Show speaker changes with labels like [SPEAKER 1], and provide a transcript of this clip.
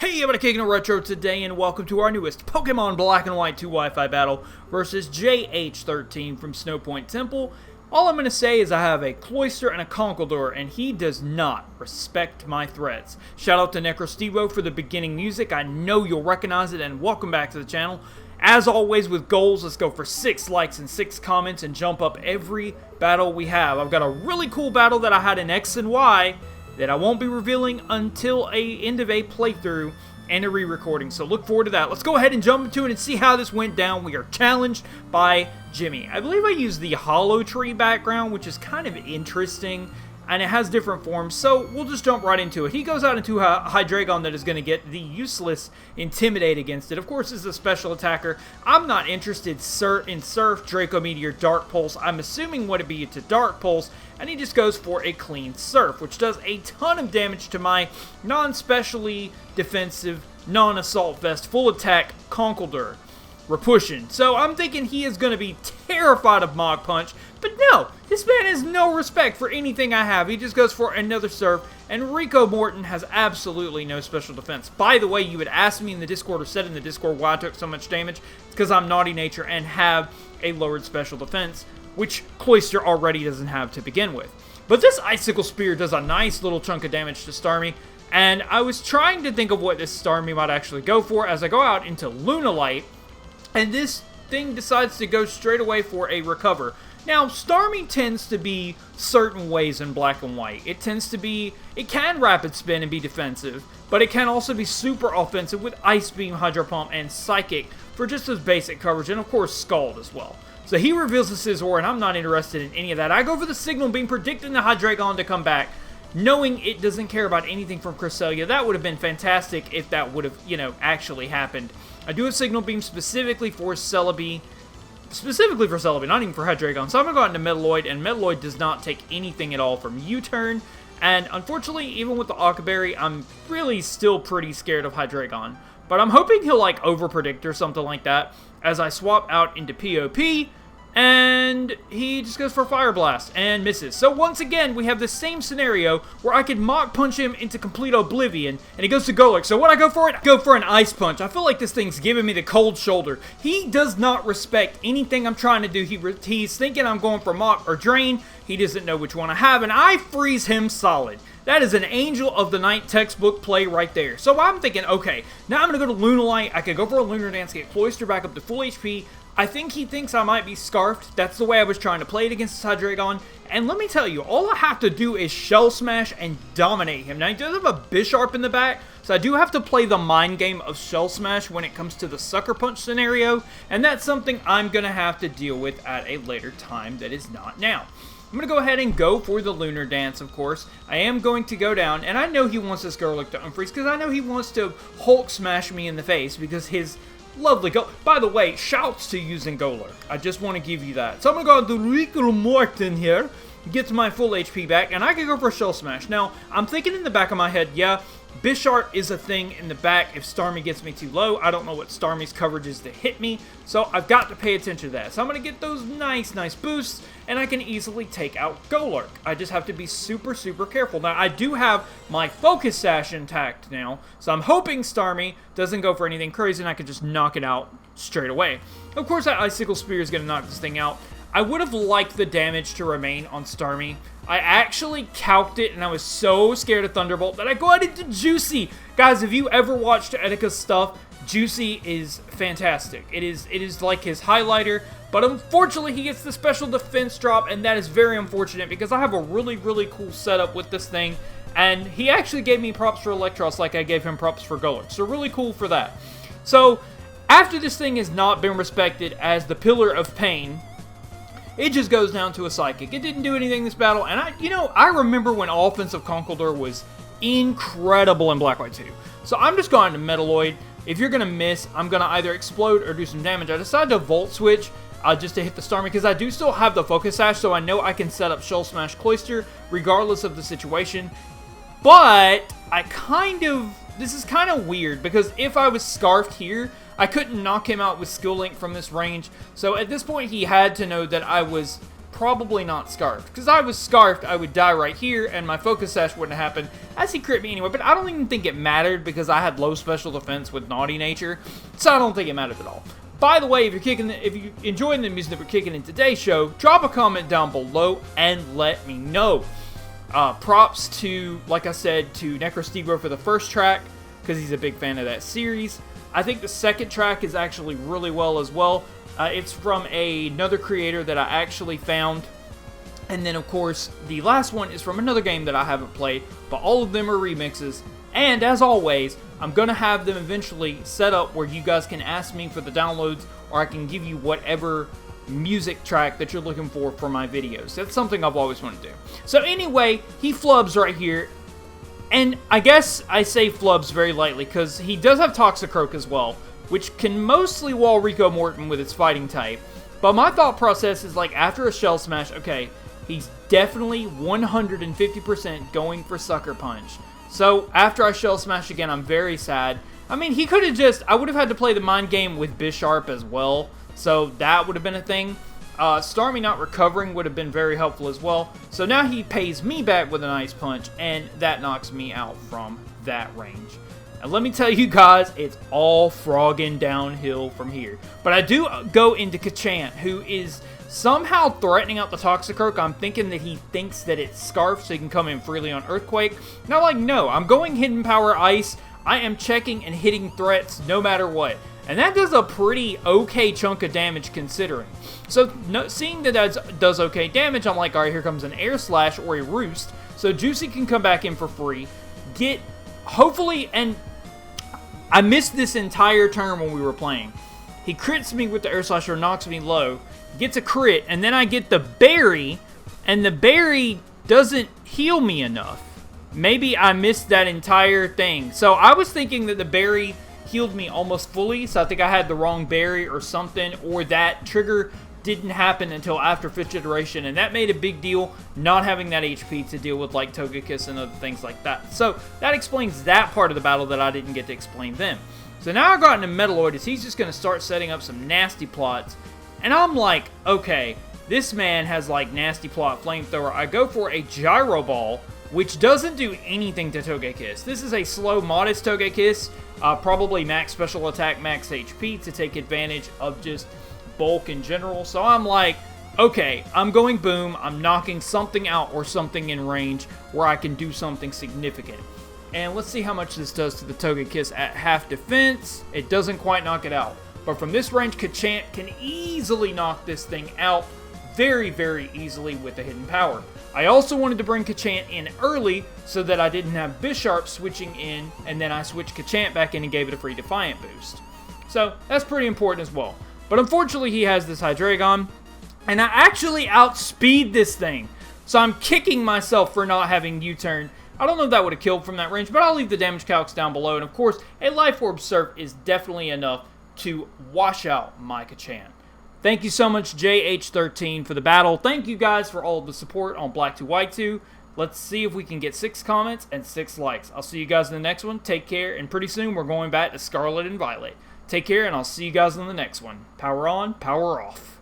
[SPEAKER 1] Hey, I'm Kickin Retro today, and welcome to our newest Pokemon Black and White 2 Wi-Fi battle versus JH13 from Snowpoint Temple. All I'm going to say is I have a Cloyster and a Conkeldurr, and he does not respect my threats. Shout out to NecroStevo for the beginning music. I know you'll recognize it, and welcome back to the channel. As always with goals, let's go for 6 likes and 6 comments and jump up every battle we have. I've got a really cool battle that I had in X and Y that I won't be revealing until end of a playthrough and a re-recording, so look forward to that. Let's go ahead and jump into it and see how this went down. We are challenged by Jimmy. I believe I used the Hollow Tree background, which is kind of interesting, and it has different forms, so we'll just jump right into it. He goes out into a Hydreigon that is going to get the useless Intimidate against it. Of course, this is a special attacker. I'm not interested in Surf, Draco Meteor, Dark Pulse. I'm assuming what it'd be to Dark Pulse, and he just goes for a clean Surf, which does a ton of damage to my non-specially defensive, non-assault vest, full attack Conkeldurr. ROU-PUSH-SHIN. So I'm thinking he is going to be terrified of Mach Punch, but no, this man has no respect for anything I have. He just goes for another Surf, and Rico Morton has absolutely no special defense. By the way, you had asked me in the Discord, or said in the Discord, why I took so much damage. It's because I'm Naughty Nature and have a lowered special defense, which Cloyster already doesn't have to begin with. But this Icicle Spear does a nice little chunk of damage to Starmie, and I was trying to think of what this Starmie might actually go for as I go out into Lunalite. And this thing decides to go straight away for a Recover. Now, Starmie tends to be certain ways in Black and White. It can Rapid Spin and be defensive, but it can also be super offensive with Ice Beam, Hydro Pump, and Psychic for just as basic coverage, and of course Scald as well. So he reveals the Scizor, and I'm not interested in any of that. I go for the Signal Beam, predicting the Hydreigon to come back, knowing it doesn't care about anything from Cresselia. That would have been fantastic if that would have, actually happened. I do a Signal Beam specifically for Celebi, not even for Hydreigon. So I'm going to go out into Metalloid, and Metalloid does not take anything at all from U-Turn. And unfortunately, even with the Octoberry, I'm really still pretty scared of Hydreigon. But I'm hoping he'll like overpredict or something like that as I swap out into POP. And he just goes for Fire Blast and misses. So once again, we have the same scenario where I could Mach Punch him into complete oblivion, and he goes to Golurk. So what I go for it? I go for an Ice Punch. I feel like this thing's giving me the cold shoulder. He does not respect anything I'm trying to do. He's thinking I'm going for Mach or Drain. He doesn't know which one I have, and I freeze him solid. That is an Angel of the Night textbook play right there. So I'm thinking, okay, now I'm going to go to Lunalite. I could go for a Lunar Dance, get Cloyster back up to full HP. I think he thinks I might be Scarfed. That's the way I was trying to play it against this Hydreigon. And let me tell you, all I have to do is Shell Smash and dominate him. Now, he does have a Bisharp in the back, so I do have to play the mind game of Shell Smash when it comes to the Sucker Punch scenario. And that's something I'm going to have to deal with at a later time that is not now. I'm going to go ahead and go for the Lunar Dance, of course. I am going to go down, and I know he wants this Golurk to unfreeze, because I know he wants to Hulk Smash me in the face, because his lovely go. By the way, shouts to using Golurk. I just want to give you that. So I'm going to go to Rico Morton here, get my full HP back, and I can go for a Shell Smash. Now, I'm thinking in the back of my head, yeah, Bisharp is a thing in the back if Starmie gets me too low. I don't know what Starmie's coverage is to hit me, so I've got to pay attention to that. So I'm going to get those nice boosts, and I can easily take out Golurk. I just have to be super careful. Now, I do have my Focus Sash intact now, so I'm hoping Starmie doesn't go for anything crazy, and I can just knock it out straight away. Of course, that Icicle Spear is going to knock this thing out. I would have liked the damage to remain on Starmie. I actually calced it, and I was so scared of Thunderbolt that I go out into Juicy. Guys, if you ever watched Etika's stuff, Juicy is fantastic. It is like his highlighter, but unfortunately he gets the special defense drop, and that is very unfortunate because I have a really cool setup with this thing, and he actually gave me props for Electros like I gave him props for Golurk, so really cool for that. So, after this thing has not been respected as the Pillar of Pain, it just goes down to a Psychic. It didn't do anything this battle, and I remember when offensive Conkeldurr was incredible in Black White 2. So I'm just going to Metalloid. If you're going to miss, I'm going to either explode or do some damage. I decided to Volt Switch just to hit the Starmie because I do still have the Focus Sash, so I know I can set up Shell Smash Cloyster regardless of the situation. But this is kind of weird because if I was Scarfed here, I couldn't knock him out with Skill Link from this range. So at this point, he had to know that I was probably not Scarfed. Because I was Scarfed, I would die right here, and my Focus Sash wouldn't happen, as he crit me anyway. But I don't even think it mattered, because I had low special defense with Naughty Nature, so I don't think it mattered at all. By the way, if you're enjoying the music that we're kicking in today's show, drop a comment down below and let me know. Props to, like I said, to Necrostebro for the first track, because he's a big fan of that series. I think the second track is actually really well as well. It's from another creator that I actually found. And then, of course, the last one is from another game that I haven't played, but all of them are remixes. And, as always, I'm going to have them eventually set up where you guys can ask me for the downloads, or I can give you whatever music track that you're looking for my videos. That's something I've always wanted to do. So, anyway, he flubs right here. And I guess I say flubs very lightly, because he does have Toxicroak as well, which can mostly wall Rico Morton with its fighting type. But my thought process is, like, after a Shell Smash, okay, he's definitely 150% going for Sucker Punch. So, after I Shell Smash again, I'm very sad. I mean, he could have just, I would have had to play the mind game with Bisharp as well, so that would have been a thing. Starmie not recovering would have been very helpful as well. So now he pays me back with an Ice Punch, and that knocks me out from that range. And let me tell you guys, it's all frogging downhill from here. But I do go into Kachant, who is somehow threatening out the Toxicroak. I'm thinking that he thinks that it's Scarf, so he can come in freely on Earthquake. Now, like, no, I'm going Hidden Power Ice. I am checking and hitting threats no matter what. And that does a pretty okay chunk of damage considering. So, seeing that that does okay damage, I'm like, alright, here comes an Air Slash or a Roost. So, Juicy can come back in for free. Hopefully, and I missed this entire turn when we were playing. He crits me with the Air Slash or knocks me low, gets a crit, and then I get the Berry, and the Berry doesn't heal me enough. Maybe I missed that entire thing. So, I was thinking that the Berry healed me almost fully, so I think I had the wrong berry or something, or that trigger didn't happen until after 5th iteration, and that made a big deal, not having that HP to deal with like Togekiss and other things like that. So that explains that part of the battle that I didn't get to explain then. So now I've gotten to Metaloid, as he's just going to start setting up some nasty plots, and I'm like, okay, this man has like nasty plot flamethrower. I go for a Gyro Ball, which doesn't do anything to Togekiss. This is a slow, modest Togekiss, probably max special attack, max HP to take advantage of just bulk in general. So I'm like, okay, I'm going boom, I'm knocking something out or something in range where I can do something significant. And let's see how much this does to the Togekiss at half defense. It doesn't quite knock it out. But from this range, Kachant can easily knock this thing out very, very easily with the Hidden Power. I also wanted to bring Kachant in early so that I didn't have Bisharp switching in, and then I switched Kachant back in and gave it a free Defiant boost. So that's pretty important as well. But unfortunately, he has this Hydreigon, and I actually outspeed this thing. So I'm kicking myself for not having U-turn. I don't know if that would have killed from that range, but I'll leave the damage calcs down below. And of course, a Life Orb Surf is definitely enough to wash out my Kachant. Thank you so much, JH13, for the battle. Thank you guys for all of the support on Black 2 White 2. Let's see if we can get 6 comments and 6 likes. I'll see you guys in the next one. Take care, and pretty soon we're going back to Scarlet and Violet. Take care, and I'll see you guys in the next one. Power on, power off.